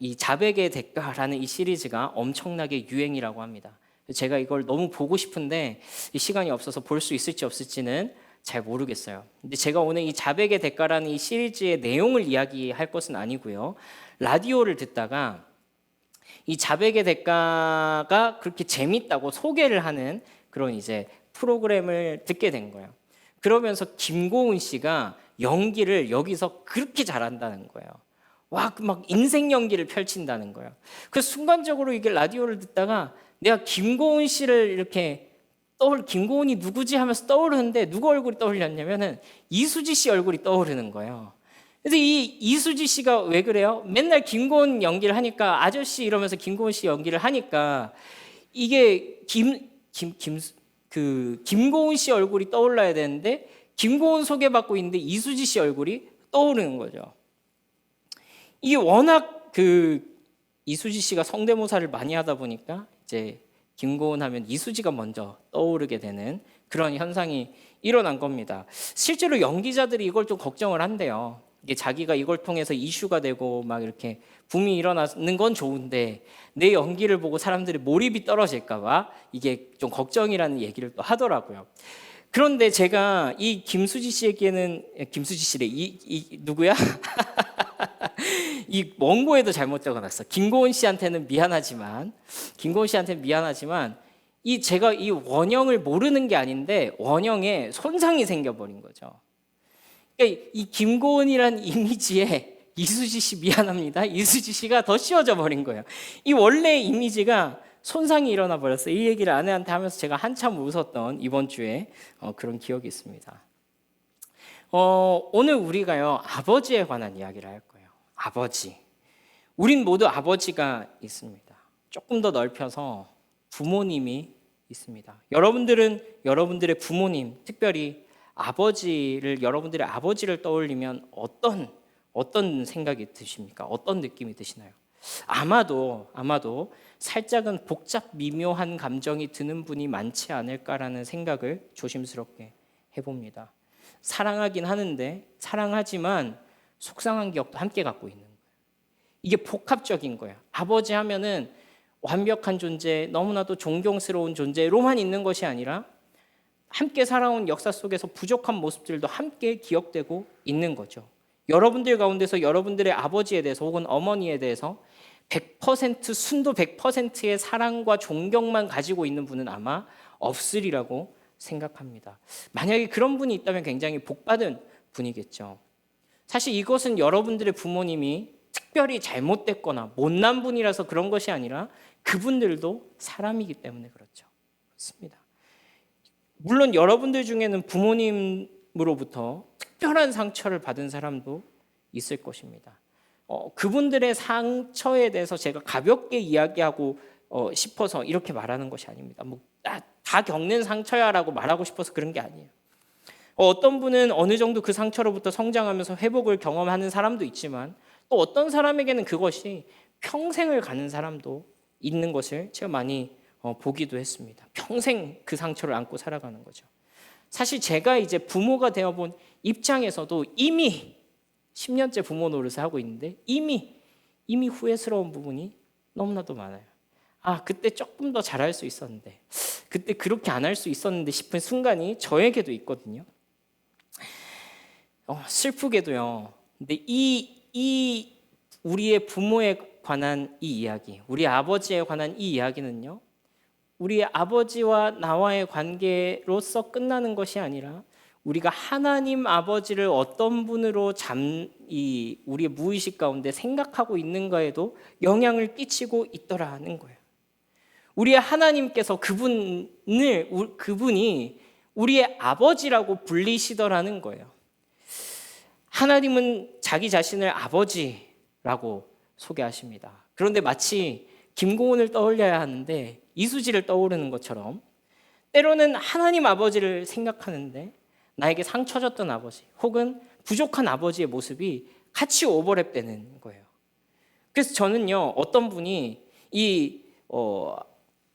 이 자백의 대가라는 이 시리즈가 엄청나게 유행이라고 합니다. 제가 이걸 너무 보고 싶은데 이 시간이 없어서 볼 수 있을지 없을지는 잘 모르겠어요. 근데 제가 오늘 이 자백의 대가라는 이 시리즈의 내용을 이야기할 것은 아니고요. 라디오를 듣다가 이 자백의 대가가 그렇게 재밌다고 소개를 하는 그런 이제 프로그램을 듣게 된 거예요. 그러면서 김고은 씨가 연기를 여기서 그렇게 잘한다는 거예요. 와, 막 인생 연기를 펼친다는 거예요. 그 순간적으로 이게 라디오를 듣다가 내가 김고은 씨를 이렇게 김고은이 누구지 하면서 떠오르는데 누구 얼굴이 떠올렸냐면은 이수지 씨 얼굴이 떠오르는 거예요. 그래서 이 이수지 씨가 왜 그래요? 맨날 김고은 연기를 하니까 아저씨 이러면서 김고은 씨 연기를 하니까 이게 김고은 씨 얼굴이 떠올라야 되는데 김고은 소개받고 있는데 이수지 씨 얼굴이 떠오르는 거죠. 이게 워낙 이수지 씨가 성대모사를 많이 하다 보니까 이제 김고은 하면 이수지가 먼저 떠오르게 되는 그런 현상이 일어난 겁니다. 실제로 연기자들이 이걸 좀 걱정을 한대요. 이게 자기가 이걸 통해서 이슈가 되고 막 이렇게 붐이 일어나는 건 좋은데 내 연기를 보고 사람들이 몰입이 떨어질까 봐 이게 좀 걱정이라는 얘기를 또 하더라고요. 그런데 제가 이 김수지 씨에게는 김수지 씨래 이 누구야? 이 원고에도 잘못 적어놨어. 김고은 씨한테는 미안하지만 제가 이 원형을 모르는 게 아닌데 원형에 손상이 생겨버린 거죠. 그러니까 이 김고은이란 이미지에 이수지 씨 미안합니다. 이수지 씨가 더 씌워져 버린 거예요. 이 원래 이미지가 손상이 일어나 버렸어요. 이 얘기를 아내한테 하면서 제가 한참 웃었던 이번 주에 그런 기억이 있습니다. 오늘 우리가요 아버지에 관한 이야기를 할 거예요. 아버지. 우린 모두 아버지가 있습니다. 조금 더 넓혀서 부모님이 있습니다. 여러분들은 여러분들의 부모님, 특별히 여러분들의 아버지를 떠올리면 어떤 생각이 드십니까? 어떤 느낌이 드시나요? 아마도 살짝은 복잡 미묘한 감정이 드는 분이 많지 않을까라는 생각을 조심스럽게 해봅니다. 사랑하긴 하는데 사랑하지만 속상한 기억도 함께 갖고 있는 거예요. 이게 복합적인 거예요. 아버지 하면은 완벽한 존재, 너무나도 존경스러운 존재로만 있는 것이 아니라 함께 살아온 역사 속에서 부족한 모습들도 함께 기억되고 있는 거죠. 여러분들 가운데서 여러분들의 아버지에 대해서 혹은 어머니에 대해서 100% 순도 100%의 사랑과 존경만 가지고 있는 분은 아마 없으리라고 생각합니다. 만약에 그런 분이 있다면 굉장히 복받은 분이겠죠. 사실 이것은 여러분들의 부모님이 특별히 잘못됐거나 못난 분이라서 그런 것이 아니라 그분들도 사람이기 때문에 그렇죠. 그렇습니다. 물론 여러분들 중에는 부모님으로부터 특별한 상처를 받은 사람도 있을 것입니다. 그분들의 상처에 대해서 제가 가볍게 이야기하고 싶어서 이렇게 말하는 것이 아닙니다. 다 겪는 상처야라고 말하고 싶어서 그런 게 아니에요. 어떤 분은 어느 정도 그 상처로부터 성장하면서 회복을 경험하는 사람도 있지만 또 어떤 사람에게는 그것이 평생을 가는 사람도 있는 것을 제가 많이 보기도 했습니다. 평생 그 상처를 안고 살아가는 거죠. 사실 제가 이제 부모가 되어본 입장에서도 이미 10년째 부모 노릇을 하고 있는데 이미 후회스러운 부분이 너무나도 많아요. 그때 조금 더 잘할 수 있었는데 그때 그렇게 안 할 수 있었는데 싶은 순간이 저에게도 있거든요. 슬프게도요. 근데 이 우리의 부모에 관한 이 이야기, 우리 아버지에 관한 이 이야기는요. 우리 아버지와 나와의 관계로서 끝나는 것이 아니라 우리가 하나님 아버지를 어떤 분으로 우리의 무의식 가운데 생각하고 있는가에도 영향을 끼치고 있더라는 거예요. 우리의 하나님께서 그분이 우리의 아버지라고 불리시더라는 거예요. 하나님은 자기 자신을 아버지라고 소개하십니다. 그런데 마치 김고은을 떠올려야 하는데 이수지를 떠오르는 것처럼 때로는 하나님 아버지를 생각하는데 나에게 상처 줬던 아버지 혹은 부족한 아버지의 모습이 같이 오버랩되는 거예요. 그래서 저는요 어떤 분이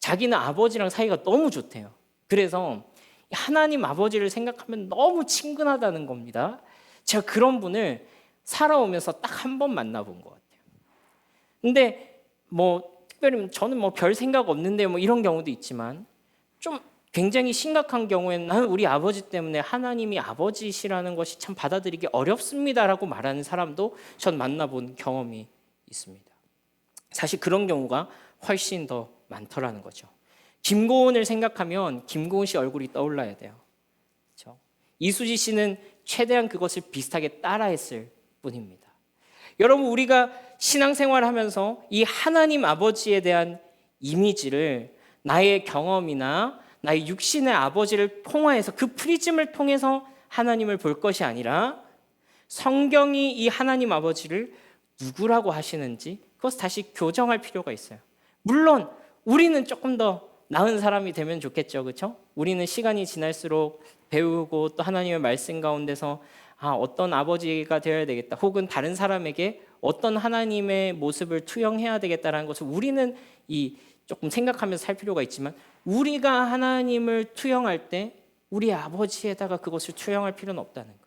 자기는 아버지랑 사이가 너무 좋대요. 그래서 하나님 아버지를 생각하면 너무 친근하다는 겁니다. 제가 그런 분을 살아오면서 딱 한 번 만나본 것 같아요. 근데 특별히 저는 별 생각 없는데 이런 경우도 있지만 좀 굉장히 심각한 경우에는 나는 우리 아버지 때문에 하나님이 아버지시라는 것이 참 받아들이기 어렵습니다라고 말하는 사람도 전 만나본 경험이 있습니다. 사실 그런 경우가 훨씬 더 많더라는 거죠. 김고은을 생각하면 김고은 씨 얼굴이 떠올라야 돼요. 그렇죠? 이수지 씨는 최대한 그것을 비슷하게 따라했을 뿐입니다. 여러분, 우리가 신앙생활을 하면서 이 하나님 아버지에 대한 이미지를 나의 경험이나 나의 육신의 아버지를 통화해서 그 프리즘을 통해서 하나님을 볼 것이 아니라 성경이 이 하나님 아버지를 누구라고 하시는지 그것을 다시 교정할 필요가 있어요. 물론 우리는 조금 더 나은 사람이 되면 좋겠죠. 그렇죠? 우리는 시간이 지날수록 배우고 또 하나님의 말씀 가운데서 어떤 아버지가 되어야 되겠다. 혹은 다른 사람에게 어떤 하나님의 모습을 투영해야 되겠다라는 것을 우리는 조금 생각하면서 살 필요가 있지만 우리가 하나님을 투영할 때 우리 아버지에다가 그것을 투영할 필요는 없다는 거예요.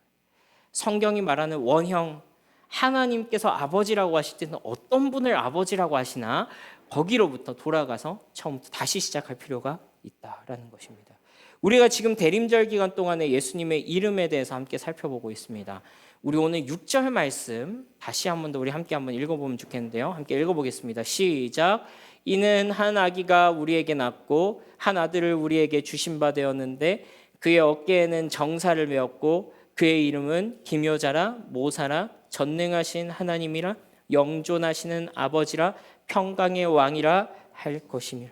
성경이 말하는 원형 하나님께서 아버지라고 하실 때는 어떤 분을 아버지라고 하시나 거기로부터 돌아가서 처음부터 다시 시작할 필요가 있다라는 것입니다. 우리가 지금 대림절 기간 동안에 예수님의 이름에 대해서 함께 살펴보고 있습니다. 우리 오늘 6절 말씀 다시 한 번 더 우리 함께 한번 읽어보면 좋겠는데요. 함께 읽어보겠습니다. 시작. 이는 한 아기가 우리에게 낳고 한 아들을 우리에게 주신 바 되었는데 그의 어깨에는 정사를 메었고 그의 이름은 기묘자라 모사라 전능하신 하나님이라 영존하시는 아버지라 평강의 왕이라 할 것이며.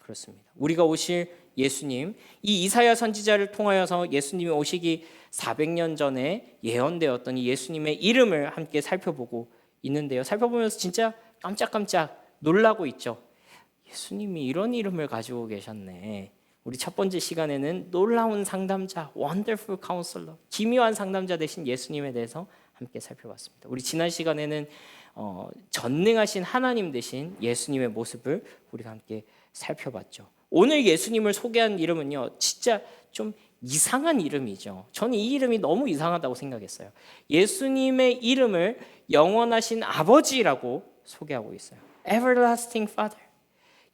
그렇습니다. 우리가 오실 예수님, 이 이사야 선지자를 통하여서 예수님이 오시기 400년 전에 예언되었던 이 예수님의 이름을 함께 살펴보고 있는데요. 살펴보면서 진짜 깜짝깜짝 놀라고 있죠. 예수님이 이런 이름을 가지고 계셨네. 우리 첫 번째 시간에는 놀라운 상담자, Wonderful Counselor, 기묘한 상담자 되신 예수님에 대해서 함께 살펴봤습니다. 우리 지난 시간에는 전능하신 하나님 되신 예수님의 모습을 우리가 함께 살펴봤죠. 오늘 예수님을 소개한 이름은요, 진짜 좀 이상한 이름이죠. 저는 이 이름이 너무 이상하다고 생각했어요. 예수님의 이름을 영원하신 아버지라고 소개하고 있어요. Everlasting Father,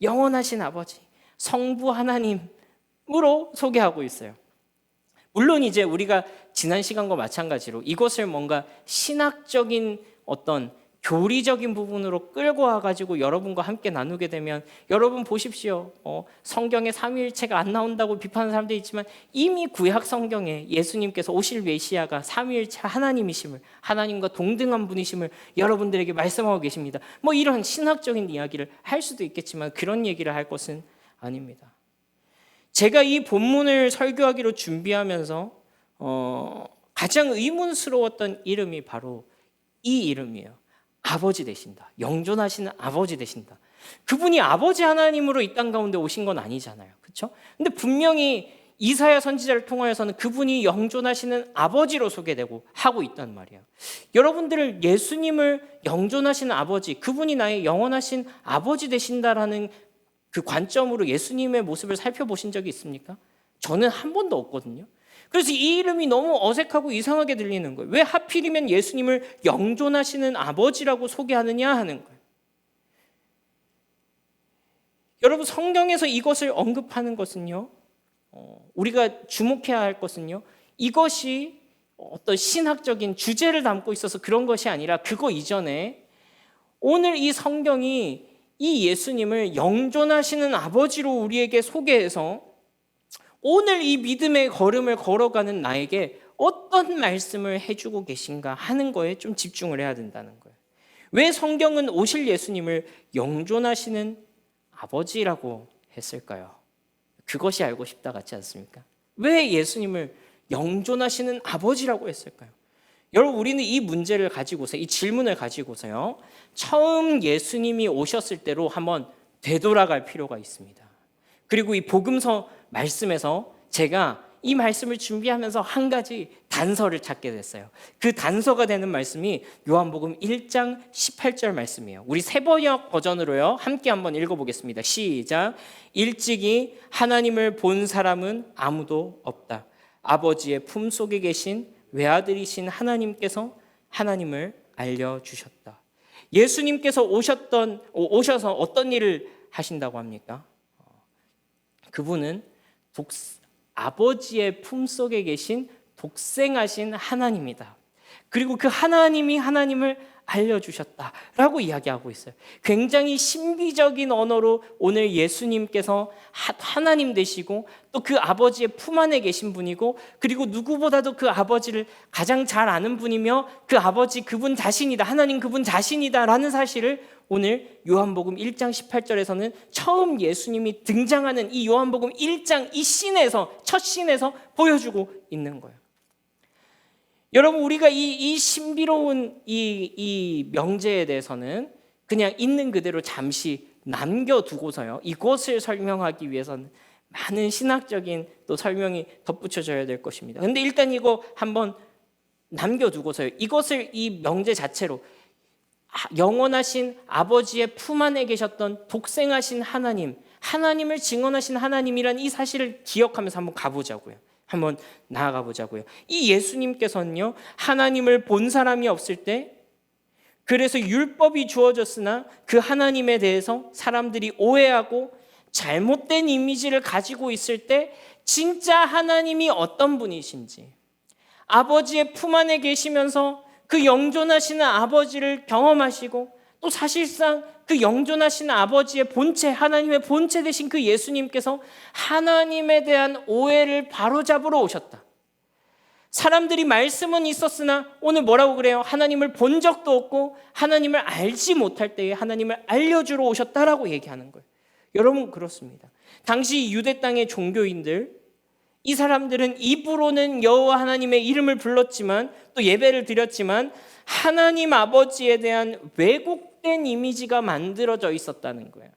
영원하신 아버지, 성부 하나님으로 소개하고 있어요. 물론 이제 우리가 지난 시간과 마찬가지로 이것을 뭔가 신학적인 어떤 교리적인 부분으로 끌고 와가지고 여러분과 함께 나누게 되면 여러분 보십시오. 성경에 삼위일체가 안 나온다고 비판하는 사람도 있지만 이미 구약 성경에 예수님께서 오실 메시아가 삼위일체 하나님이심을, 하나님과 동등한 분이심을 여러분들에게 말씀하고 계십니다. 이런 신학적인 이야기를 할 수도 있겠지만 그런 얘기를 할 것은 아닙니다. 제가 이 본문을 설교하기로 준비하면서 가장 의문스러웠던 이름이 바로 이 이름이에요. 아버지 되신다. 영존하시는 아버지 되신다. 그분이 아버지 하나님으로 이 땅 가운데 오신 건 아니잖아요. 그렇죠? 근데 분명히 이사야 선지자를 통하여서는 그분이 영존하시는 아버지로 소개되고 하고 있단 말이에요. 여러분들 예수님을 영존하시는 아버지, 그분이 나의 영원하신 아버지 되신다라는 그 관점으로 예수님의 모습을 살펴보신 적이 있습니까? 저는 한 번도 없거든요. 그래서 이 이름이 너무 어색하고 이상하게 들리는 거예요. 왜 하필이면 예수님을 영존하시는 아버지라고 소개하느냐 하는 거예요. 여러분, 성경에서 이것을 언급하는 것은요, 우리가 주목해야 할 것은요, 이것이 어떤 신학적인 주제를 담고 있어서 그런 것이 아니라 그거 이전에 오늘 이 성경이 이 예수님을 영존하시는 아버지로 우리에게 소개해서 오늘 이 믿음의 걸음을 걸어가는 나에게 어떤 말씀을 해주고 계신가 하는 거에 좀 집중을 해야 된다는 거예요. 왜 성경은 오실 예수님을 영존하시는 아버지라고 했을까요? 그것이 알고 싶다 같지 않습니까? 왜 예수님을 영존하시는 아버지라고 했을까요? 여러분, 우리는 이 문제를 가지고서, 이 질문을 가지고서요, 처음 예수님이 오셨을 때로 한번 되돌아갈 필요가 있습니다. 그리고 이 복음서 말씀에서 제가 이 말씀을 준비하면서 한 가지 단서를 찾게 됐어요. 그 단서가 되는 말씀이 요한복음 1장 18절 말씀이에요. 우리 새번역 버전으로요, 함께 한번 읽어보겠습니다. 시작. 일찍이 하나님을 본 사람은 아무도 없다. 아버지의 품속에 계신 외아들이신 하나님께서 하나님을 알려주셨다. 예수님께서 오셔서 어떤 일을 하신다고 합니까? 그분은 아버지의 품속에 계신 독생하신 하나님이다. 그리고 그 하나님이 하나님을 알려주셨다라고 이야기하고 있어요. 굉장히 신비적인 언어로 오늘 예수님께서 하나님 되시고 또 그 아버지의 품 안에 계신 분이고, 그리고 누구보다도 그 아버지를 가장 잘 아는 분이며 그 아버지 그분 자신이다, 하나님 그분 자신이다라는 사실을 오늘 요한복음 1장 18절에서는 처음 예수님이 등장하는 이 요한복음 1장 이 씬에서, 첫 씬에서 보여주고 있는 거예요. 여러분, 우리가 이 신비로운 이 명제에 대해서는 그냥 있는 그대로 잠시 남겨두고서요, 이것을 설명하기 위해서는 많은 신학적인 또 설명이 덧붙여져야 될 것입니다. 근데 일단 이거 한번 남겨두고서요, 이것을 이 명제 자체로 영원하신 아버지의 품 안에 계셨던 독생하신 하나님, 하나님을 증언하신 하나님이란 이 사실을 기억하면서 한번 가보자고요. 한번 나아가 보자고요. 이 예수님께서는요, 하나님을 본 사람이 없을 때, 그래서 율법이 주어졌으나 그 하나님에 대해서 사람들이 오해하고 잘못된 이미지를 가지고 있을 때 진짜 하나님이 어떤 분이신지, 아버지의 품 안에 계시면서 그 영존하시는 아버지를 경험하시고 또 사실상 그 영존하시는 아버지의 본체, 하나님의 본체 되신 그 예수님께서 하나님에 대한 오해를 바로잡으러 오셨다. 사람들이 말씀은 있었으나 오늘 뭐라고 그래요? 하나님을 본 적도 없고 하나님을 알지 못할 때에 하나님을 알려주러 오셨다라고 얘기하는 거예요. 여러분, 그렇습니다. 당시 유대 땅의 종교인들, 이 사람들은 입으로는 여호와 하나님의 이름을 불렀지만 또 예배를 드렸지만 하나님 아버지에 대한 왜곡된 이미지가 만들어져 있었다는 거예요.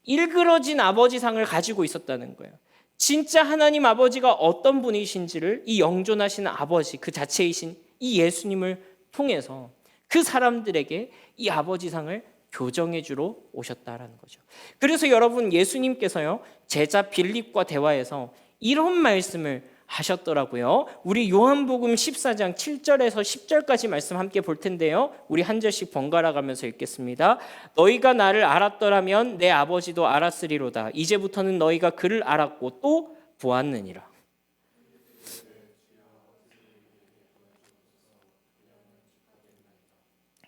일그러진 아버지상을 가지고 있었다는 거예요. 진짜 하나님 아버지가 어떤 분이신지를 이 영존하신 아버지 그 자체이신 이 예수님을 통해서 그 사람들에게 이 아버지상을 교정해 주러 오셨다라는 거죠. 그래서 여러분, 예수님께서요, 제자 빌립과 대화에서 이런 말씀을 하셨더라고요. 우리 요한복음 14장 7절에서 10절까지 말씀 함께 볼 텐데요, 우리 한 절씩 번갈아 가면서 읽겠습니다. 너희가 나를 알았더라면 내 아버지도 알았으리로다. 이제부터는 너희가 그를 알았고 또 보았느니라.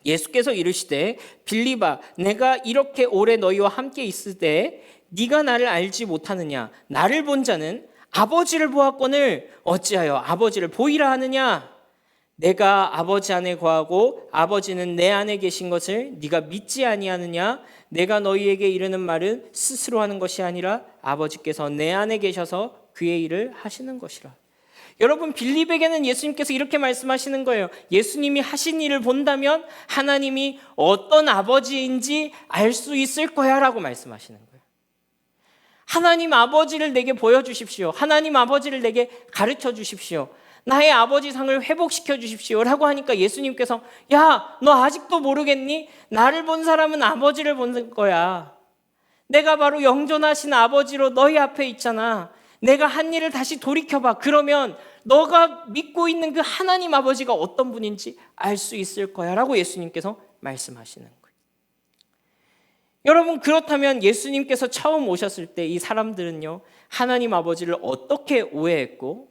예수께서 이르시되 빌립아, 내가 이렇게 오래 너희와 함께 있을 때 네가 나를 알지 못하느냐? 나를 본 자는 아버지를 보았거늘 어찌하여 아버지를 보이라 하느냐? 내가 아버지 안에 거하고 아버지는 내 안에 계신 것을 네가 믿지 아니하느냐? 내가 너희에게 이르는 말은 스스로 하는 것이 아니라 아버지께서 내 안에 계셔서 그의 일을 하시는 것이라. 여러분, 빌립에게는 예수님께서 이렇게 말씀하시는 거예요. 예수님이 하신 일을 본다면 하나님이 어떤 아버지인지 알 수 있을 거야 라고 말씀하시는 거예요. 하나님 아버지를 내게 보여주십시오. 하나님 아버지를 내게 가르쳐 주십시오. 나의 아버지상을 회복시켜 주십시오 라고 하니까 예수님께서, 야, 너 아직도 모르겠니? 나를 본 사람은 아버지를 본 거야. 내가 바로 영존하신 아버지로 너희 앞에 있잖아. 내가 한 일을 다시 돌이켜봐. 그러면 너가 믿고 있는 그 하나님 아버지가 어떤 분인지 알 수 있을 거야 라고 예수님께서 말씀하시는 거예요. 여러분, 그렇다면 예수님께서 처음 오셨을 때 이 사람들은요, 하나님 아버지를 어떻게 오해했고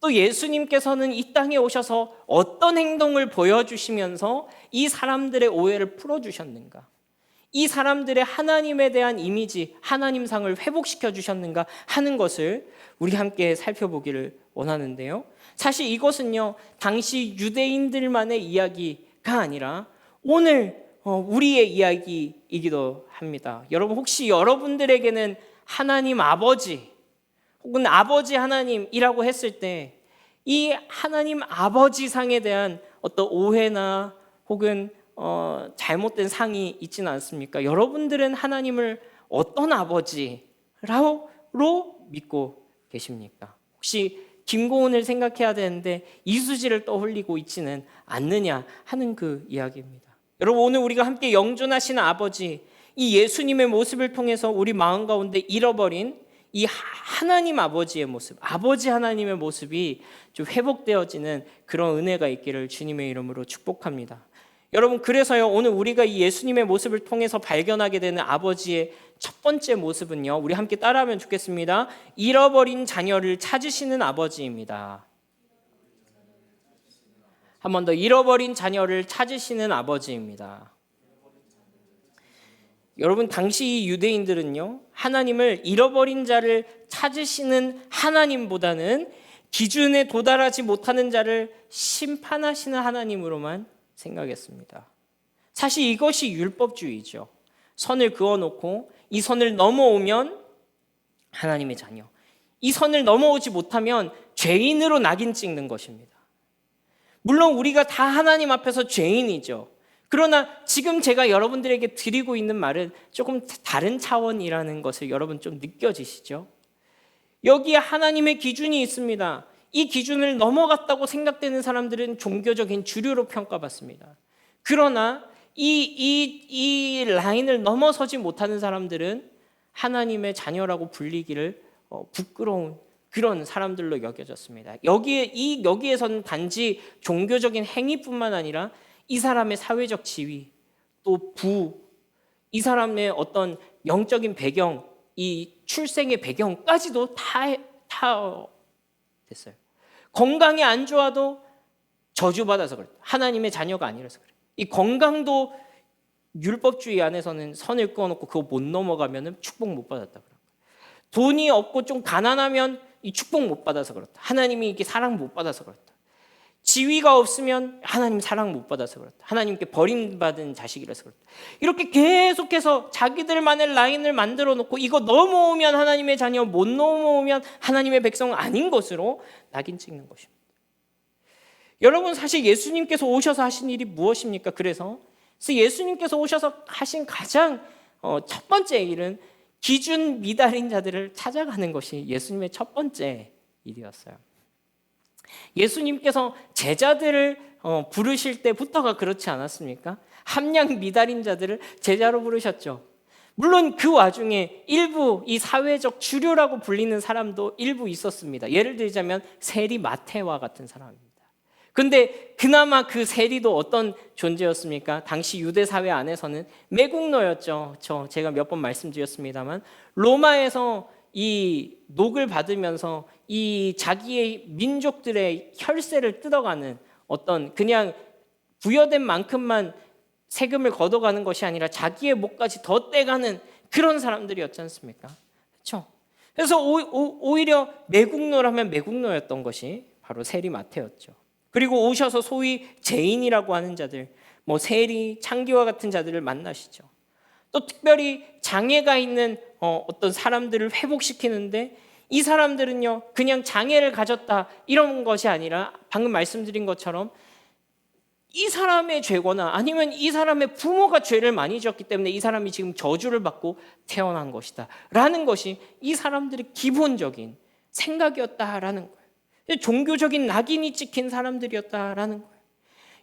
또 예수님께서는 이 땅에 오셔서 어떤 행동을 보여주시면서 이 사람들의 오해를 풀어주셨는가? 이 사람들의 하나님에 대한 이미지, 하나님상을 회복시켜 주셨는가 하는 것을 우리 함께 살펴보기를 원하는데요, 사실 이것은요, 당시 유대인들만의 이야기가 아니라 오늘 우리의 이야기이기도 합니다. 여러분, 혹시 여러분들에게는 하나님 아버지 혹은 아버지 하나님이라고 했을 때 이 하나님 아버지상에 대한 어떤 오해나 혹은 잘못된 상이 있지는 않습니까? 여러분들은 하나님을 어떤 아버지로 믿고 계십니까? 혹시 김고은을 생각해야 되는데 이수지를 떠올리고 있지는 않느냐 하는 그 이야기입니다. 여러분, 오늘 우리가 함께 영존하시는 아버지, 이 예수님의 모습을 통해서 우리 마음 가운데 잃어버린 이 하나님 아버지의 모습, 아버지 하나님의 모습이 좀 회복되어지는 그런 은혜가 있기를 주님의 이름으로 축복합니다. 여러분, 그래서요, 오늘 우리가 이 예수님의 모습을 통해서 발견하게 되는 아버지의 첫 번째 모습은요, 우리 함께 따라하면 좋겠습니다. 잃어버린 자녀를 찾으시는 아버지입니다. 한 번 더, 잃어버린 자녀를 찾으시는 아버지입니다. 여러분, 당시 유대인들은요, 하나님을 잃어버린 자를 찾으시는 하나님보다는 기준에 도달하지 못하는 자를 심판하시는 하나님으로만 생각했습니다. 사실 이것이 율법주의죠. 선을 그어놓고 이 선을 넘어오면 하나님의 자녀, 이 선을 넘어오지 못하면 죄인으로 낙인 찍는 것입니다. 물론 우리가 다 하나님 앞에서 죄인이죠. 그러나 지금 제가 여러분들에게 드리고 있는 말은 조금 다른 차원이라는 것을 여러분 좀 느껴지시죠? 여기에 하나님의 기준이 있습니다. 이 기준을 넘어갔다고 생각되는 사람들은 종교적인 주류로 평가받습니다. 그러나 이 라인을 넘어서지 못하는 사람들은 하나님의 자녀라고 불리기를 부끄러운 그런 사람들로 여겨졌습니다. 여기에서는 단지 종교적인 행위뿐만 아니라 이 사람의 사회적 지위, 또 이 사람의 어떤 영적인 배경, 이 출생의 배경까지도 다 됐어요. 건강이 안 좋아도 저주받아서 그랬다. 하나님의 자녀가 아니라서 그래. 이 건강도 율법주의 안에서는 선을 그어놓고 그거 못 넘어가면 축복 못 받았다. 그런 거예요. 돈이 없고 좀 가난하면 이 축복 못 받아서 그렇다. 하나님이 이렇게 사랑 못 받아서 그렇다. 지위가 없으면 하나님 사랑 못 받아서 그렇다. 하나님께 버림받은 자식이라서 그렇다. 이렇게 계속해서 자기들만의 라인을 만들어 놓고 이거 넘어오면 하나님의 자녀, 못 넘어오면 하나님의 백성 아닌 것으로 낙인 찍는 것입니다. 여러분, 사실 예수님께서 오셔서 하신 일이 무엇입니까? 그래서 예수님께서 오셔서 하신 가장 첫 번째 일은 기준 미달인 자들을 찾아가는 것이 예수님의 첫 번째 일이었어요. 예수님께서 제자들을 부르실 때부터가 그렇지 않았습니까? 함량 미달인 자들을 제자로 부르셨죠. 물론 그 와중에 일부 이 사회적 주류라고 불리는 사람도 일부 있었습니다. 예를 들자면 세리 마태와 같은 사람입니다. 근데 그나마 그 세리도 어떤 존재였습니까? 당시 유대 사회 안에서는 매국노였죠. 제가 몇 번 말씀드렸습니다만 로마에서 이 녹을 받으면서 이 자기의 민족들의 혈세를 뜯어가는 어떤 그냥 부여된 만큼만 세금을 걷어가는 것이 아니라 자기의 목까지 더 떼가는 그런 사람들이었지 않습니까? 그렇죠? 그래서 오히려 매국노라면 매국노였던 것이 바로 세리 마태였죠. 그리고 오셔서 소위 죄인이라고 하는 자들, 뭐 세리, 창기와 같은 자들을 만나시죠. 또 특별히 장애가 있는 어떤 사람들을 회복시키는데 이 사람들은요 그냥 장애를 가졌다 이런 것이 아니라 방금 말씀드린 것처럼 이 사람의 죄거나 아니면 이 사람의 부모가 죄를 많이 지었기 때문에 이 사람이 지금 저주를 받고 태어난 것이다 라는 것이 이 사람들의 기본적인 생각이었다라는 거예요. 종교적인 낙인이 찍힌 사람들이었다라는 거예요.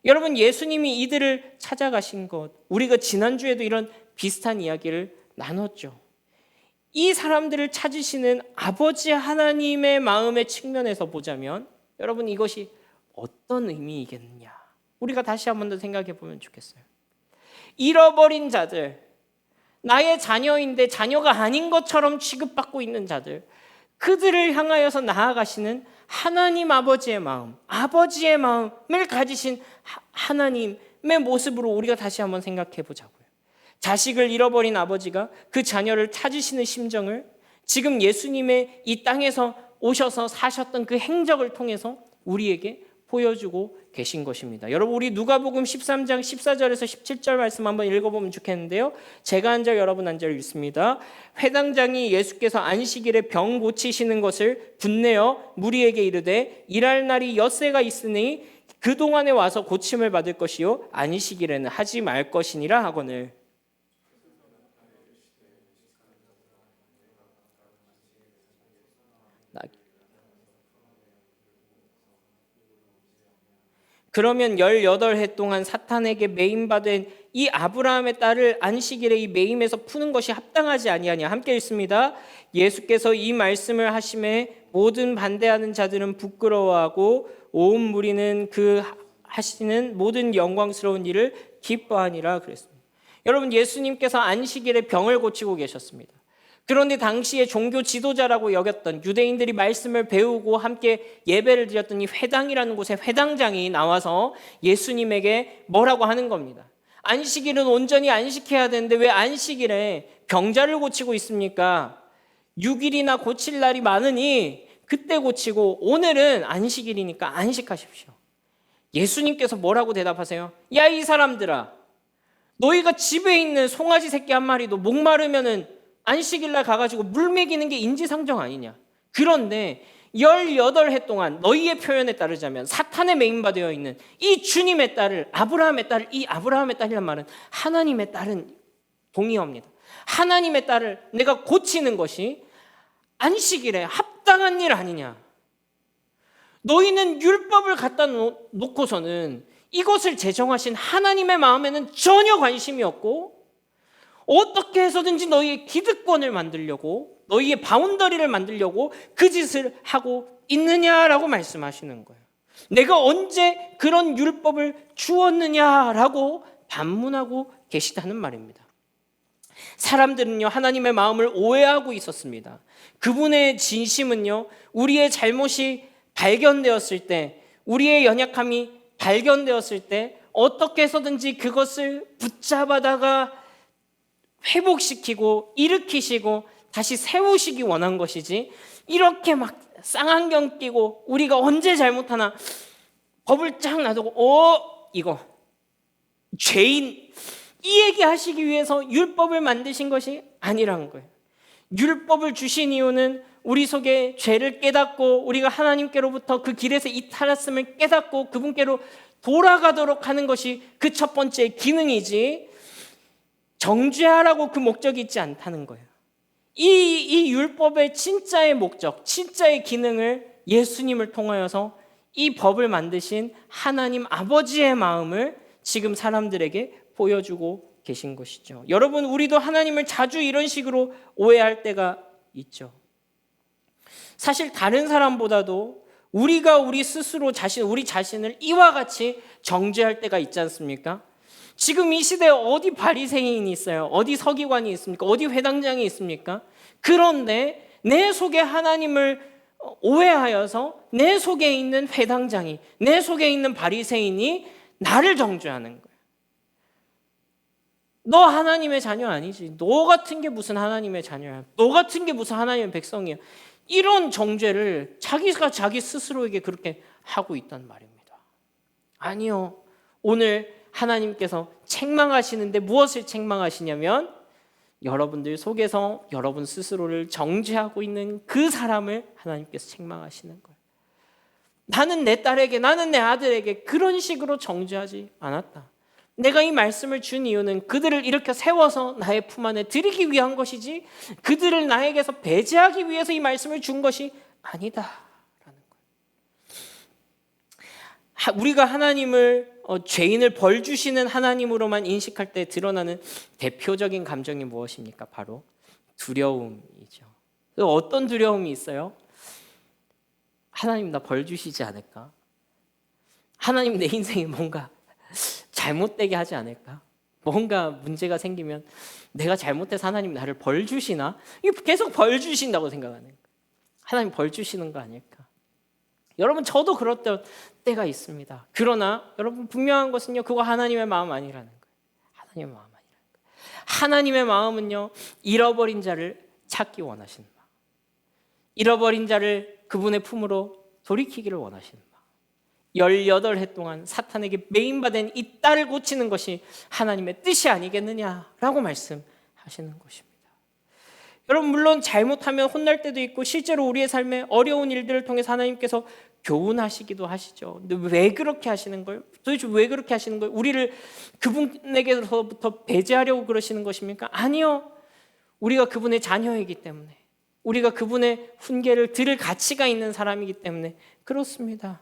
여러분, 예수님이 이들을 찾아가신 것, 우리가 지난주에도 이런 비슷한 이야기를 나눴죠. 이 사람들을 찾으시는 아버지 하나님의 마음의 측면에서 보자면 여러분, 이것이 어떤 의미이겠느냐, 우리가 다시 한 번 더 생각해 보면 좋겠어요. 잃어버린 자들, 나의 자녀인데 자녀가 아닌 것처럼 취급받고 있는 자들, 그들을 향하여서 나아가시는 하나님 아버지의 마음, 아버지의 마음을 가지신 하나님의 모습으로 우리가 다시 한번 생각해 보자고요. 자식을 잃어버린 아버지가 그 자녀를 찾으시는 심정을 지금 예수님의 이 땅에서 오셔서 사셨던 그 행적을 통해서 우리에게 보여주고 계신 것입니다. 여러분, 우리 누가복음 13장 14절에서 17절 말씀 한번 읽어보면 좋겠는데요. 제가 한 절, 여러분 한 절 읽습니다. 회당장이 예수께서 안식일에 병 고치시는 것을 분내어 무리에게 이르되 일할 날이 엿새가 있으니 그동안에 와서 고침을 받을 것이요 안식일에는 하지 말 것이니라 하거늘. 그러면 18해 동안 사탄에게 매임받은 이 아브라함의 딸을 안식일에 이 매임에서 푸는 것이 합당하지 아니하냐. 함께 읽습니다. 예수께서 이 말씀을 하심에 모든 반대하는 자들은 부끄러워하고 온 무리는 그 하시는 모든 영광스러운 일을 기뻐하니라 그랬습니다. 여러분, 예수님께서 안식일에 병을 고치고 계셨습니다. 그런데 당시에 종교 지도자라고 여겼던 유대인들이 말씀을 배우고 함께 예배를 드렸던 이 회당이라는 곳에 회당장이 나와서 예수님에게 뭐라고 하는 겁니다. 안식일은 온전히 안식해야 되는데 왜 안식일에 병자를 고치고 있습니까? 6일이나 고칠 날이 많으니 그때 고치고 오늘은 안식일이니까 안식하십시오. 예수님께서 뭐라고 대답하세요? 야, 이 사람들아, 너희가 집에 있는 송아지 새끼 한 마리도 목마르면은 안식일날 가가지고 물 먹이는 게 인지상정 아니냐? 그런데 18해 동안 너희의 표현에 따르자면 사탄의 메인바되어 있는 이 주님의 딸을, 아브라함의 딸을, 이 아브라함의 딸이란 말은 하나님의 딸은 동의합니다. 하나님의 딸을 내가 고치는 것이 안식일에 합당한 일 아니냐? 너희는 율법을 갖다 놓고서는 이것을 제정하신 하나님의 마음에는 전혀 관심이 없고 어떻게 해서든지 너희의 기득권을 만들려고, 너희의 바운더리를 만들려고 그 짓을 하고 있느냐라고 말씀하시는 거예요. 내가 언제 그런 율법을 주었느냐라고 반문하고 계시다는 말입니다. 사람들은요, 하나님의 마음을 오해하고 있었습니다. 그분의 진심은요, 우리의 잘못이 발견되었을 때, 우리의 연약함이 발견되었을 때 어떻게 해서든지 그것을 붙잡아다가 회복시키고 일으키시고 다시 세우시기 원한 것이지, 이렇게 막 쌍안경 끼고 우리가 언제 잘못하나 법을 쫙 놔두고 이거 죄인, 이 얘기하시기 위해서 율법을 만드신 것이 아니란 거예요. 율법을 주신 이유는 우리 속에 죄를 깨닫고 우리가 하나님께로부터 그 길에서 이탈했음을 깨닫고 그분께로 돌아가도록 하는 것이 그 첫 번째 기능이지, 정죄하라고 그 목적이 있지 않다는 거예요. 이 율법의 진짜의 목적, 진짜의 기능을 예수님을 통하여서 이 법을 만드신 하나님 아버지의 마음을 지금 사람들에게 보여주고 계신 것이죠. 여러분, 우리도 하나님을 자주 이런 식으로 오해할 때가 있죠. 사실 다른 사람보다도 우리가 우리 스스로 우리 자신을 이와 같이 정죄할 때가 있지 않습니까? 지금 이 시대에 어디 바리새인이 있어요? 어디 서기관이 있습니까? 어디 회당장이 있습니까? 그런데 내 속에 하나님을 오해하여서 내 속에 있는 회당장이, 내 속에 있는 바리새인이 나를 정죄하는 거예요. 너 하나님의 자녀 아니지. 너 같은 게 무슨 하나님의 자녀야. 너 같은 게 무슨 하나님의 백성이야. 이런 정죄를 자기가 자기 스스로에게 그렇게 하고 있단 말입니다. 아니요. 오늘 하나님께서 책망하시는데 무엇을 책망하시냐면 여러분들 속에서 여러분 스스로를 정죄하고 있는 그 사람을 하나님께서 책망하시는 거예요. 나는 내 딸에게, 나는 내 아들에게 그런 식으로 정죄하지 않았다. 내가 이 말씀을 준 이유는 그들을 일으켜 세워서 나의 품 안에 들이기 위한 것이지 그들을 나에게서 배제하기 위해서 이 말씀을 준 것이 아니다라는 거예요. 우리가 하나님을 죄인을 벌 주시는 하나님으로만 인식할 때 드러나는 대표적인 감정이 무엇입니까? 바로 두려움이죠. 어떤 두려움이 있어요? 하나님 나 벌 주시지 않을까? 하나님 내 인생에 뭔가 잘못되게 하지 않을까? 뭔가 문제가 생기면 내가 잘못해서 하나님 나를 벌 주시나? 계속 벌 주신다고 생각하는 거예요. 하나님 벌 주시는 거 아닐까? 여러분, 저도 그럴 때가 있습니다. 그러나 여러분, 분명한 것은요, 그거 하나님의 마음 아니라는 거예요. 하나님의 마음 아니라는 거예요. 하나님의 마음은요, 잃어버린 자를 찾기 원하시는 마음, 잃어버린 자를 그분의 품으로 돌이키기를 원하시는 마음. 18해 동안 사탄에게 메인바된 이 딸을 고치는 것이 하나님의 뜻이 아니겠느냐라고 말씀하시는 것입니다. 여러분, 물론 잘못하면 혼날 때도 있고 실제로 우리의 삶에 어려운 일들을 통해서 하나님께서 교훈하시기도 하시죠. 근데 왜 그렇게 하시는 거예요? 도대체 왜 그렇게 하시는 거예요? 우리를 그분에게서부터 배제하려고 그러시는 것입니까? 아니요. 우리가 그분의 자녀이기 때문에, 우리가 그분의 훈계를 들을 가치가 있는 사람이기 때문에 그렇습니다.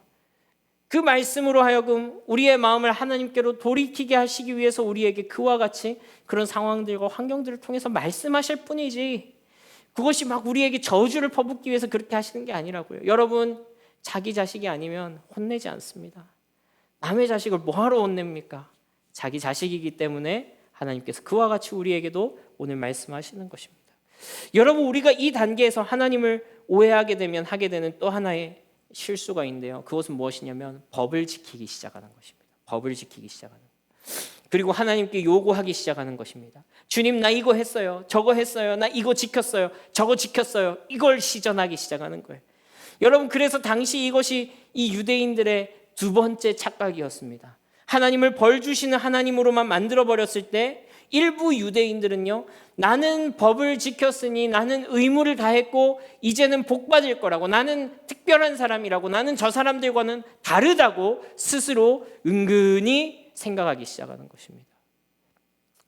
그 말씀으로 하여금 우리의 마음을 하나님께로 돌이키게 하시기 위해서 우리에게 그와 같이 그런 상황들과 환경들을 통해서 말씀하실 뿐이지, 그것이 막 우리에게 저주를 퍼붓기 위해서 그렇게 하시는 게 아니라고요. 여러분, 자기 자식이 아니면 혼내지 않습니다. 남의 자식을 뭐하러 혼냅니까? 자기 자식이기 때문에 하나님께서 그와 같이 우리에게도 오늘 말씀하시는 것입니다. 여러분, 우리가 이 단계에서 하나님을 오해하게 되면 하게 되는 또 하나의 실수가 있는데요. 그것은 무엇이냐면 법을 지키기 시작하는 것입니다. 법을 지키기 시작하는 것. 그리고 하나님께 요구하기 시작하는 것입니다. 주님, 나 이거 했어요. 저거 했어요. 나 이거 지켰어요. 저거 지켰어요. 이걸 시전하기 시작하는 거예요. 여러분, 그래서 당시 이것이 이 유대인들의 두 번째 착각이었습니다. 하나님을 벌 주시는 하나님으로만 만들어 버렸을 때 일부 유대인들은요, 나는 법을 지켰으니 나는 의무를 다했고 이제는 복 받을 거라고, 나는 특별한 사람이라고, 나는 저 사람들과는 다르다고 스스로 은근히 생각하기 시작하는 것입니다.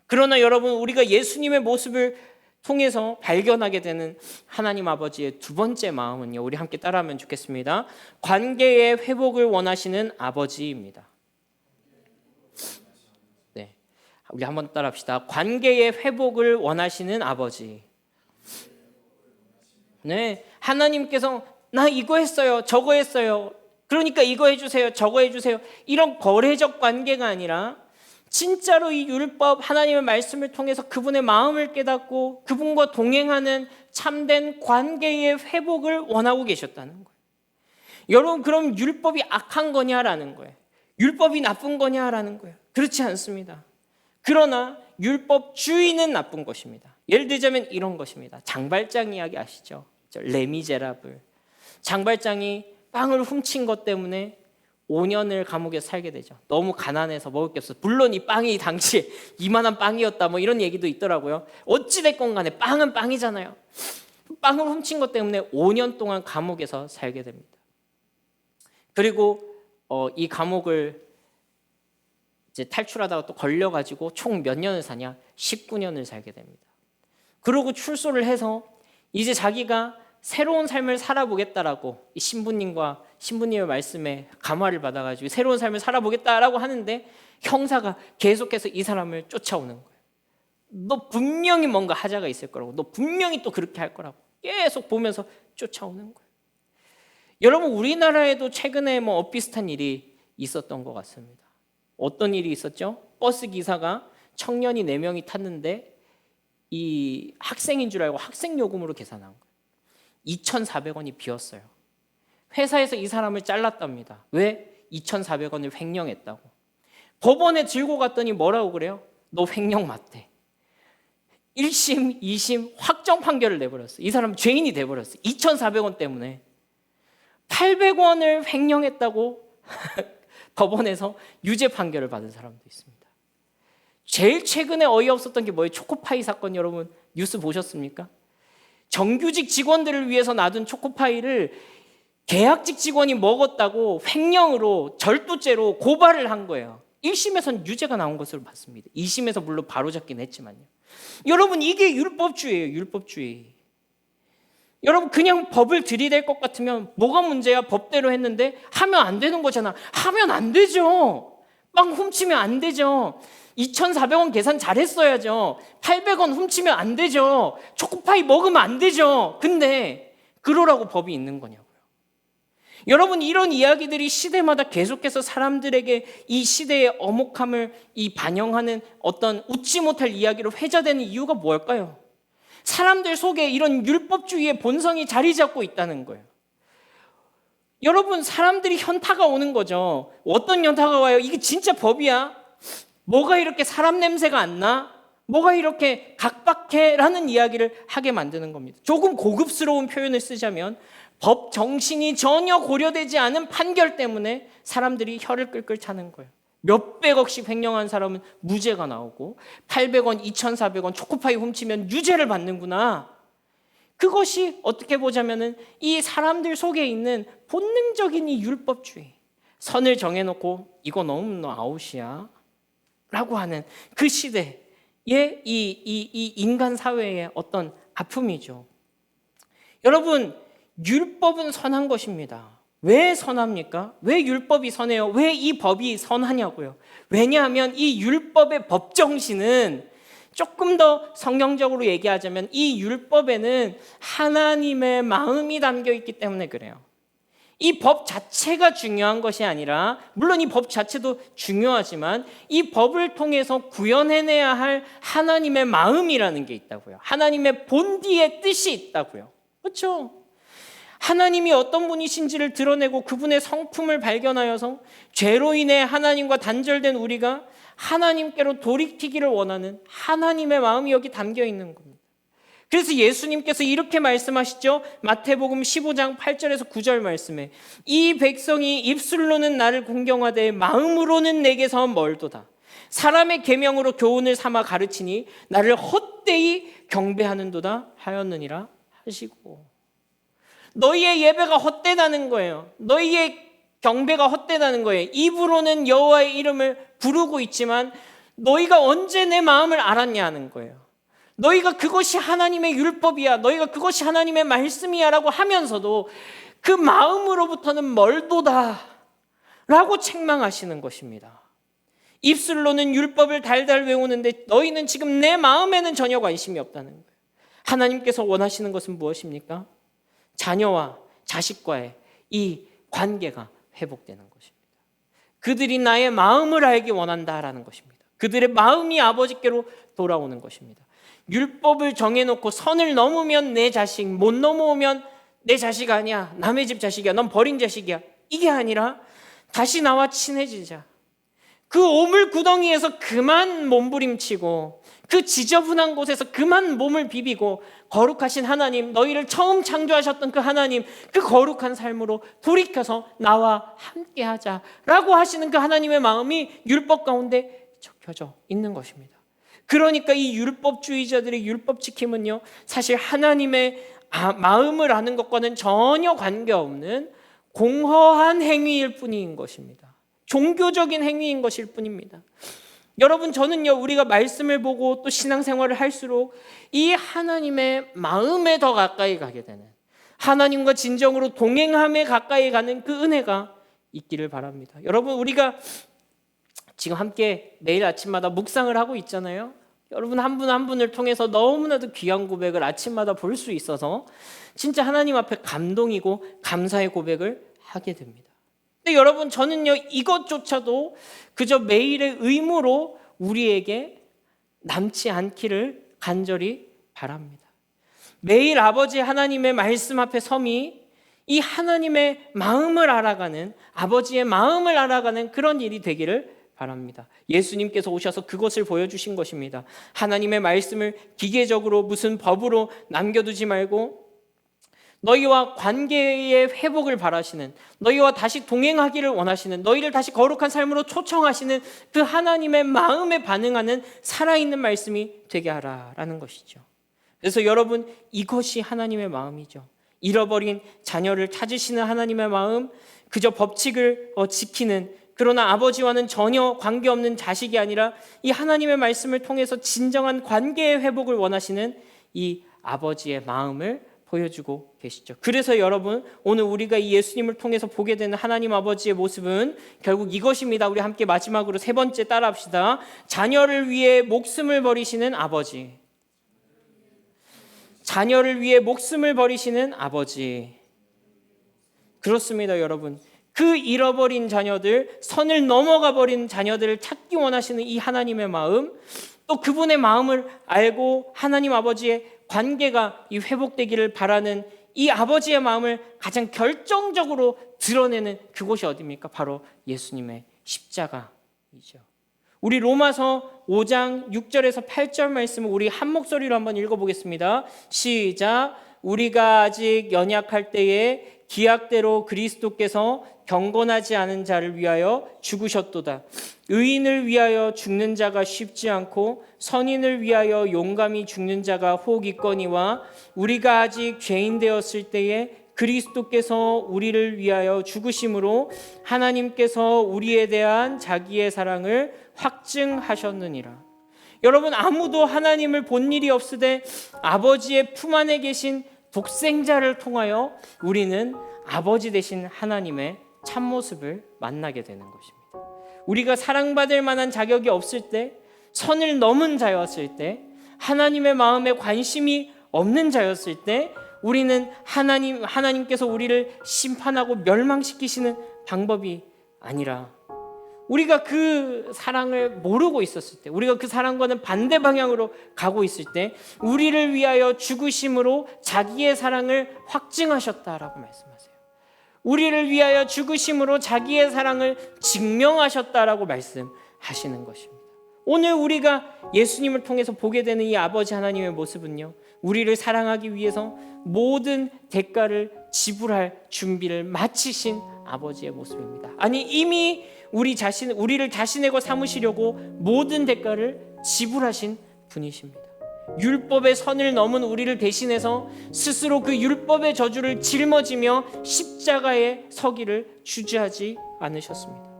그러나 여러분, 우리가 예수님의 모습을 통해서 발견하게 되는 하나님 아버지의 두 번째 마음은요, 우리 함께 따라하면 좋겠습니다. 관계의 회복을 원하시는 아버지입니다. 네, 우리 한번 따라합시다. 관계의 회복을 원하시는 아버지. 네, 하나님께서 나 이거 했어요, 저거 했어요, 그러니까 이거 해주세요, 저거 해주세요, 이런 거래적 관계가 아니라 진짜로 이 율법, 하나님의 말씀을 통해서 그분의 마음을 깨닫고 그분과 동행하는 참된 관계의 회복을 원하고 계셨다는 거예요. 여러분, 그럼 율법이 악한 거냐라는 거예요. 율법이 나쁜 거냐라는 거예요. 그렇지 않습니다. 그러나 율법주의는 나쁜 것입니다. 예를 들자면 이런 것입니다. 장발장 이야기 아시죠? 레미제라블. 장발장이 빵을 훔친 것 때문에 5년을 감옥에 살게 되죠. 너무 가난해서 먹을 게 없어. 물론 이 빵이 당시에 이만한 빵이었다 뭐 이런 얘기도 있더라고요. 어찌됐건 간에 빵은 빵이잖아요. 빵을 훔친 것 때문에 5년 동안 감옥에서 살게 됩니다. 그리고 이 감옥을 이제 탈출하다가 또 걸려가지고 총 몇 년을 사냐? 19년을 살게 됩니다. 그리고 출소를 해서 이제 자기가 새로운 삶을 살아보겠다라고 이 신부님의 말씀에 감화를 받아가지고 새로운 삶을 살아보겠다라고 하는데 형사가 계속해서 이 사람을 쫓아오는 거예요. 너 분명히 뭔가 하자가 있을 거라고, 너 분명히 또 그렇게 할 거라고 계속 보면서 쫓아오는 거예요. 여러분, 우리나라에도 최근에 뭐 엇비슷한 일이 있었던 것 같습니다. 어떤 일이 있었죠? 버스 기사가 청년이 4명이 탔는데 이 학생인 줄 알고 학생 요금으로 계산한 거예요. 2,400원이 비었어요. 회사에서 이 사람을 잘랐답니다. 왜? 2,400원을 횡령했다고. 법원에 들고 갔더니 뭐라고 그래요? 너 횡령 맞대. 1심, 2심 확정 판결을 내버렸어요. 이 사람 죄인이 돼버렸어요. 2,400원 때문에. 800원을 횡령했다고 법원에서 유죄 판결을 받은 사람도 있습니다. 제일 최근에 어이없었던 게 뭐예요? 초코파이 사건, 여러분 뉴스 보셨습니까? 정규직 직원들을 위해서 놔둔 초코파이를 계약직 직원이 먹었다고 횡령으로 절도죄로 고발을 한 거예요. 1심에서는 유죄가 나온 것으로 봤습니다. 2심에서 물론 바로잡긴 했지만요. 여러분, 이게 율법주의예요. 율법주의. 여러분, 그냥 법을 들이댈 것 같으면 뭐가 문제야? 법대로 했는데 하면 안 되는 거잖아. 하면 안 되죠. 빵 훔치면 안 되죠. 2,400원 계산 잘했어야죠. 800원 훔치면 안 되죠. 초코파이 먹으면 안 되죠. 근데 그러라고 법이 있는 거냐고요. 여러분, 이런 이야기들이 시대마다 계속해서 사람들에게 이 시대의 엄혹함을 반영하는 어떤 웃지 못할 이야기로 회자되는 이유가 뭘까요? 사람들 속에 이런 율법주의의 본성이 자리 잡고 있다는 거예요. 여러분, 사람들이 현타가 오는 거죠. 어떤 현타가 와요? 이게 진짜 법이야? 뭐가 이렇게 사람 냄새가 안 나? 뭐가 이렇게 각박해? 라는 이야기를 하게 만드는 겁니다. 조금 고급스러운 표현을 쓰자면 법 정신이 전혀 고려되지 않은 판결 때문에 사람들이 혀를 끌끌 차는 거예요. 몇백억씩 횡령한 사람은 무죄가 나오고 800원, 2,400원 초코파이 훔치면 유죄를 받는구나. 그것이 어떻게 보자면은 이 사람들 속에 있는 본능적인 이 율법주의, 선을 정해놓고 이거 너무 아웃이야 라고 하는 그 시대의 이 인간 사회의 어떤 아픔이죠. 여러분, 율법은 선한 것입니다. 왜 선합니까? 왜 율법이 선해요? 왜 이 법이 선하냐고요? 왜냐하면 이 율법의 법정신은, 조금 더 성경적으로 얘기하자면 이 율법에는 하나님의 마음이 담겨 있기 때문에 그래요. 이 법 자체가 중요한 것이 아니라, 물론 이 법 자체도 중요하지만 이 법을 통해서 구현해내야 할 하나님의 마음이라는 게 있다고요. 하나님의 본디의 뜻이 있다고요. 그렇죠? 하나님이 어떤 분이신지를 드러내고 그분의 성품을 발견하여서 죄로 인해 하나님과 단절된 우리가 하나님께로 돌이키기를 원하는 하나님의 마음이 여기 담겨 있는 겁니다. 그래서 예수님께서 이렇게 말씀하시죠. 마태복음 15장 8절에서 9절 말씀에 이 백성이 입술로는 나를 공경하되 마음으로는 내게서 멀도다. 사람의 계명으로 교훈을 삼아 가르치니 나를 헛되이 경배하는도다 하였느니라 하시고, 너희의 예배가 헛되다는 거예요. 너희의 경배가 헛되다는 거예요. 입으로는 여호와의 이름을 부르고 있지만 너희가 언제 내 마음을 알았냐 하는 거예요. 너희가 그것이 하나님의 율법이야, 너희가 그것이 하나님의 말씀이야 라고 하면서도 그 마음으로부터는 멀도다 라고 책망하시는 것입니다. 입술로는 율법을 달달 외우는데 너희는 지금 내 마음에는 전혀 관심이 없다는 거예요. 하나님께서 원하시는 것은 무엇입니까? 자녀와 자식과의 이 관계가 회복되는 것입니다. 그들이 나의 마음을 알기 원한다라는 것입니다. 그들의 마음이 아버지께로 돌아오는 것입니다. 율법을 정해놓고 선을 넘으면 내 자식, 못 넘어오면 내 자식 아니야, 남의 집 자식이야, 넌 버린 자식이야, 이게 아니라 다시 나와 친해지자. 그 오물 구덩이에서 그만 몸부림치고 그 지저분한 곳에서 그만 몸을 비비고 거룩하신 하나님, 너희를 처음 창조하셨던 그 하나님, 그 거룩한 삶으로 돌이켜서 나와 함께하자라고 하시는 그 하나님의 마음이 율법 가운데 적혀져 있는 것입니다. 그러니까 이 율법주의자들의 율법 지킴은요, 사실 하나님의 마음을 아는 것과는 전혀 관계없는 공허한 행위일 뿐인 것입니다. 종교적인 행위인 것일 뿐입니다. 여러분, 저는요, 우리가 말씀을 보고 또 신앙생활을 할수록 이 하나님의 마음에 더 가까이 가게 되는, 하나님과 진정으로 동행함에 가까이 가는 그 은혜가 있기를 바랍니다. 여러분, 우리가 지금 함께 매일 아침마다 묵상을 하고 있잖아요. 여러분 한 분 한 분을 통해서 너무나도 귀한 고백을 아침마다 볼 수 있어서 진짜 하나님 앞에 감동이고 감사의 고백을 하게 됩니다. 근데 여러분, 저는요, 이것조차도 그저 매일의 의무로 우리에게 남지 않기를 간절히 바랍니다. 매일 아버지 하나님의 말씀 앞에 섬이 이 하나님의 마음을 알아가는, 아버지의 마음을 알아가는 그런 일이 되기를 바랍니다. 예수님께서 오셔서 그것을 보여주신 것입니다. 하나님의 말씀을 기계적으로 무슨 법으로 남겨두지 말고 너희와 관계의 회복을 바라시는, 너희와 다시 동행하기를 원하시는, 너희를 다시 거룩한 삶으로 초청하시는 그 하나님의 마음에 반응하는 살아있는 말씀이 되게 하라라는 것이죠. 그래서 여러분, 이것이 하나님의 마음이죠. 잃어버린 자녀를 찾으시는 하나님의 마음, 그저 법칙을 지키는, 그러나 아버지와는 전혀 관계없는 자식이 아니라 이 하나님의 말씀을 통해서 진정한 관계의 회복을 원하시는 이 아버지의 마음을 보여주고 계시죠. 그래서 여러분, 오늘 우리가 이 예수님을 통해서 보게 되는 하나님 아버지의 모습은 결국 이것입니다. 우리 함께 마지막으로 세 번째 따라합시다. 자녀를 위해 목숨을 버리시는 아버지. 자녀를 위해 목숨을 버리시는 아버지. 그렇습니다, 여러분. 그 잃어버린 자녀들, 선을 넘어가 버린 자녀들을 찾기 원하시는 이 하나님의 마음, 또 그분의 마음을 알고 하나님 아버지의 관계가 이 회복되기를 바라는 이 아버지의 마음을 가장 결정적으로 드러내는 그곳이 어디입니까? 바로 예수님의 십자가이죠. 우리 로마서 5장 6절에서 8절 말씀을 우리 한 목소리로 한번 읽어보겠습니다. 시작. 우리가 아직 연약할 때에 기약대로 그리스도께서 경건하지 않은 자를 위하여 죽으셨도다. 의인을 위하여 죽는 자가 쉽지 않고 선인을 위하여 용감히 죽는 자가 혹 있거니와 우리가 아직 죄인 되었을 때에 그리스도께서 우리를 위하여 죽으심으로 하나님께서 우리에 대한 자기의 사랑을 확증하셨느니라. 여러분, 아무도 하나님을 본 일이 없으되 아버지의 품 안에 계신 독생자를 통하여 우리는 아버지 되신 하나님의 참모습을 만나게 되는 것입니다. 우리가 사랑받을 만한 자격이 없을 때, 선을 넘은 자였을 때, 하나님의 마음에 관심이 없는 자였을 때 우리는 하나님께서 우리를 심판하고 멸망시키시는 방법이 아니라 우리가 그 사랑을 모르고 있었을 때, 우리가 그 사랑과는 반대 방향으로 가고 있을 때 우리를 위하여 죽으심으로 자기의 사랑을 확증하셨다라고 말씀하세요. 우리를 위하여 죽으심으로 자기의 사랑을 증명하셨다라고 말씀하시는 것입니다. 오늘 우리가 예수님을 통해서 보게 되는 이 아버지 하나님의 모습은요, 우리를 사랑하기 위해서 모든 대가를 지불할 준비를 마치신 아버지의 모습입니다. 아니, 이미 우리를 자신의 것 삼으시려고 모든 대가를 지불하신 분이십니다. 율법의 선을 넘은 우리를 대신해서 스스로 그 율법의 저주를 짊어지며 십자가에 서기를 주저하지 않으셨습니다.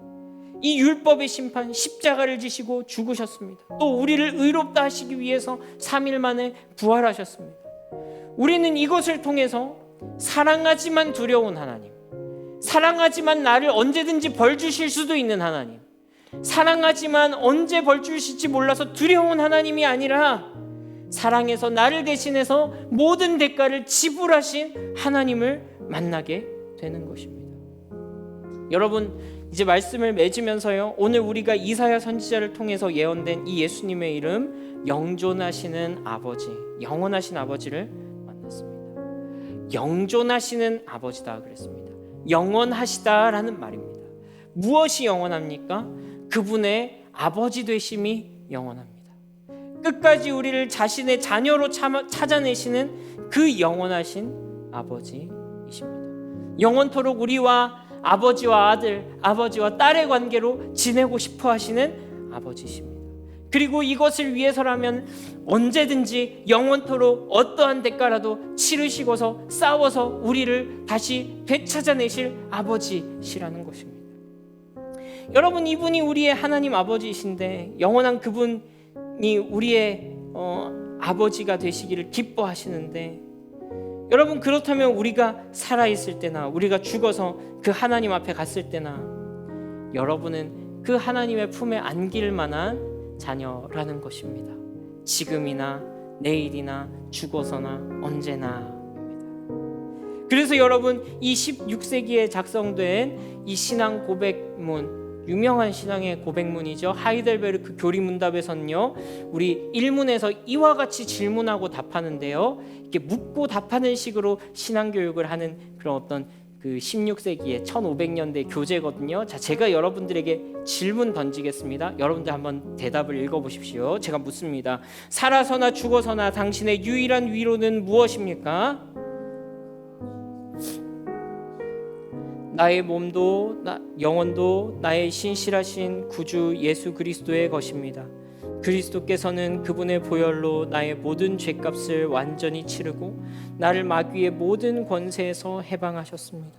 이 율법의 심판, 십자가를 지시고 죽으셨습니다. 또 우리를 의롭다 하시기 위해서 3일 만에 부활하셨습니다. 우리는 이것을 통해서 사랑하지만 두려운 하나님, 사랑하지만 나를 언제든지 벌 주실 수도 있는 하나님, 사랑하지만 언제 벌 주실지 몰라서 두려운 하나님이 아니라 사랑해서 나를 대신해서 모든 대가를 지불하신 하나님을 만나게 되는 것입니다. 여러분, 이제 말씀을 맺으면서요, 오늘 우리가 이사야 선지자를 통해서 예언된 이 예수님의 이름, 영존하시는 아버지, 영원하신 아버지를 만났습니다. 영존하시는 아버지다 그랬습니다. 영원하시다라는 말입니다. 무엇이 영원합니까? 그분의 아버지 되심이 영원합니다. 끝까지 우리를 자신의 자녀로 찾아내시는 그 영원하신 아버지이십니다. 영원토록 우리와 아버지와 아들, 아버지와 딸의 관계로 지내고 싶어 하시는 아버지십니다. 그리고 이것을 위해서라면 언제든지 영원토록 어떠한 대가라도 치르시고서 싸워서 우리를 다시 되찾아내실 아버지시라는 것입니다. 여러분, 이분이 우리의 하나님 아버지이신데 영원한 그분이 우리의 아버지가 되시기를 기뻐하시는데, 여러분, 그렇다면 우리가 살아있을 때나 우리가 죽어서 그 하나님 앞에 갔을 때나 여러분은 그 하나님의 품에 안길 만한 자녀라는 것입니다. 지금이나 내일이나 죽어서나 언제나. 그래서 여러분, 이 16세기에 작성된 이 신앙 고백문, 유명한 신앙의 고백문이죠. 하이델베르크 교리문답에서는요, 우리 1문에서 이와 같이 질문하고 답하는데요, 이렇게 묻고 답하는 식으로 신앙교육을 하는 그런 어떤 그 16세기의 1500년대 교재거든요. 자, 제가 여러분들에게 질문 던지겠습니다. 여러분들 한번 대답을 읽어보십시오. 제가 묻습니다. 살아서나 죽어서나 당신의 유일한 위로는 무엇입니까? 나의 몸도 영혼도 나의 신실하신 구주 예수 그리스도의 것입니다. 그리스도께서는 그분의 보혈로 나의 모든 죄값을 완전히 치르고 나를 마귀의 모든 권세에서 해방하셨습니다.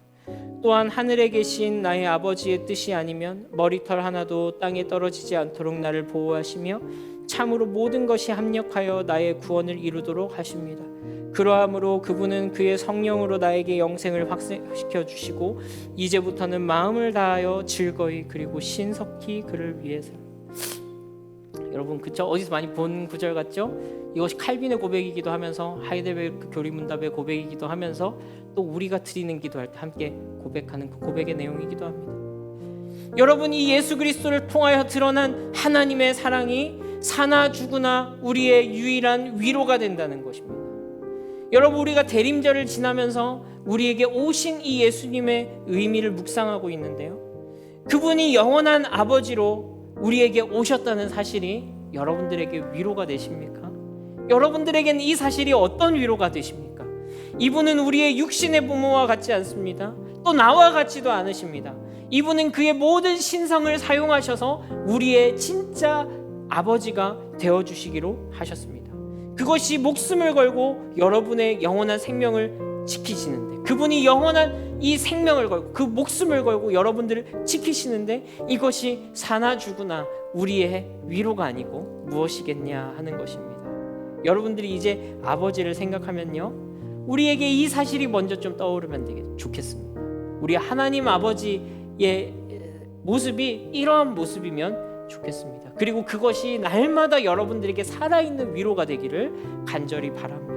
또한 하늘에 계신 나의 아버지의 뜻이 아니면 머리털 하나도 땅에 떨어지지 않도록 나를 보호하시며 참으로 모든 것이 합력하여 나의 구원을 이루도록 하십니다. 그러함으로 그분은 그의 성령으로 나에게 영생을 확증시켜 주시고 이제부터는 마음을 다하여 즐거이 그리고 신속히 그를 위해서. 여러분, 그쵸? 어디서 많이 본 구절 같죠? 이것이 칼빈의 고백이기도 하면서 하이델베르크 교리문답의 고백이기도 하면서 또 우리가 드리는 기도할 때 함께 고백하는 그 고백의 내용이기도 합니다. 여러분, 이 예수 그리스도를 통하여 드러난 하나님의 사랑이 사나 죽으나 우리의 유일한 위로가 된다는 것입니다. 여러분, 우리가 대림절을 지나면서 우리에게 오신 이 예수님의 의미를 묵상하고 있는데요, 그분이 영원한 아버지로 우리에게 오셨다는 사실이 여러분들에게 위로가 되십니까? 여러분들에게는 이 사실이 어떤 위로가 되십니까? 이분은 우리의 육신의 부모와 같지 않습니다. 또 나와 같지도 않으십니다. 이분은 그의 모든 신성을 사용하셔서 우리의 진짜 아버지가 되어주시기로 하셨습니다. 그것이 목숨을 걸고 여러분의 영원한 생명을 지키시는데, 그분이 영원한 이 생명을 걸고 그 목숨을 걸고 여러분들을 지키시는데, 이것이 사나 죽으나 우리의 위로가 아니고 무엇이겠냐 하는 것입니다. 여러분들이 이제 아버지를 생각하면요, 우리에게 이 사실이 먼저 좀 떠오르면 좋겠습니다. 우리 하나님 아버지의 모습이 이러한 모습이면 좋겠습니다. 그리고 그것이 날마다 여러분들에게 살아있는 위로가 되기를 간절히 바랍니다.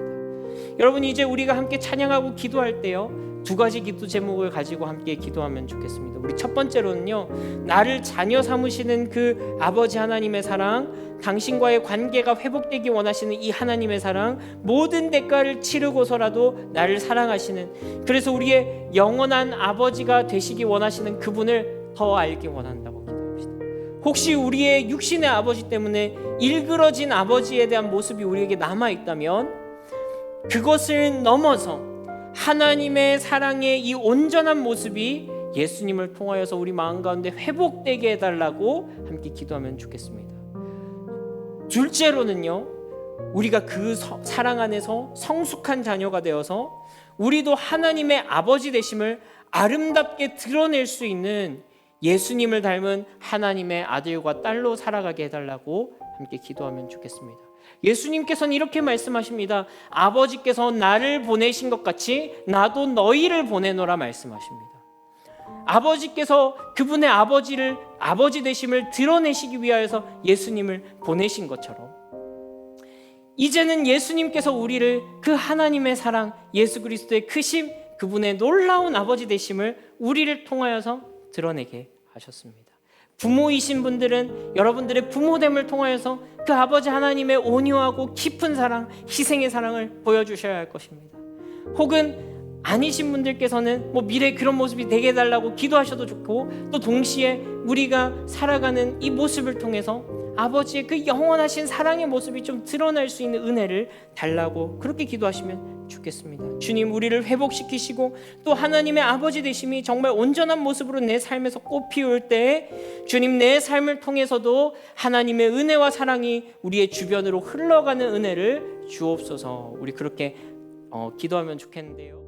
여러분, 이제 우리가 함께 찬양하고 기도할 때요, 두 가지 기도 제목을 가지고 함께 기도하면 좋겠습니다. 우리 첫 번째로는요, 나를 자녀 삼으시는 그 아버지 하나님의 사랑, 당신과의 관계가 회복되기 원하시는 이 하나님의 사랑, 모든 대가를 치르고서라도 나를 사랑하시는, 그래서 우리의 영원한 아버지가 되시기 원하시는 그분을 더 알기 원한다고 기도합시다. 혹시 우리의 육신의 아버지 때문에 일그러진 아버지에 대한 모습이 우리에게 남아있다면 그것을 넘어서 하나님의 사랑의 이 온전한 모습이 예수님을 통하여서 우리 마음 가운데 회복되게 해달라고 함께 기도하면 좋겠습니다. 둘째로는요, 우리가 그 사랑 안에서 성숙한 자녀가 되어서 우리도 하나님의 아버지 되심을 아름답게 드러낼 수 있는 예수님을 닮은 하나님의 아들과 딸로 살아가게 해달라고 함께 기도하면 좋겠습니다. 예수님께서는 이렇게 말씀하십니다. 아버지께서 나를 보내신 것 같이 나도 너희를 보내노라 말씀하십니다. 아버지께서 그분의 아버지 되심을 드러내시기 위하여서 예수님을 보내신 것처럼, 이제는 예수님께서 우리를 그 하나님의 사랑, 예수 그리스도의 크심, 그분의 놀라운 아버지 되심을 우리를 통하여서 드러내게 하셨습니다. 부모이신 분들은 여러분들의 부모됨을 통하여서 그 아버지 하나님의 온유하고 깊은 사랑, 희생의 사랑을 보여주셔야 할 것입니다. 혹은 아니신 분들께서는 미래에 그런 모습이 되게 해달라고 기도하셔도 좋고, 또 동시에 우리가 살아가는 이 모습을 통해서 아버지의 그 영원하신 사랑의 모습이 좀 드러날 수 있는 은혜를 달라고 그렇게 기도하시면 좋겠습니다. 주님, 우리를 회복시키시고 또 하나님의 아버지 되심이 정말 온전한 모습으로 내 삶에서 꽃피울 때 주님, 내 삶을 통해서도 하나님의 은혜와 사랑이 우리의 주변으로 흘러가는 은혜를 주옵소서. 우리 그렇게 기도하면 좋겠는데요.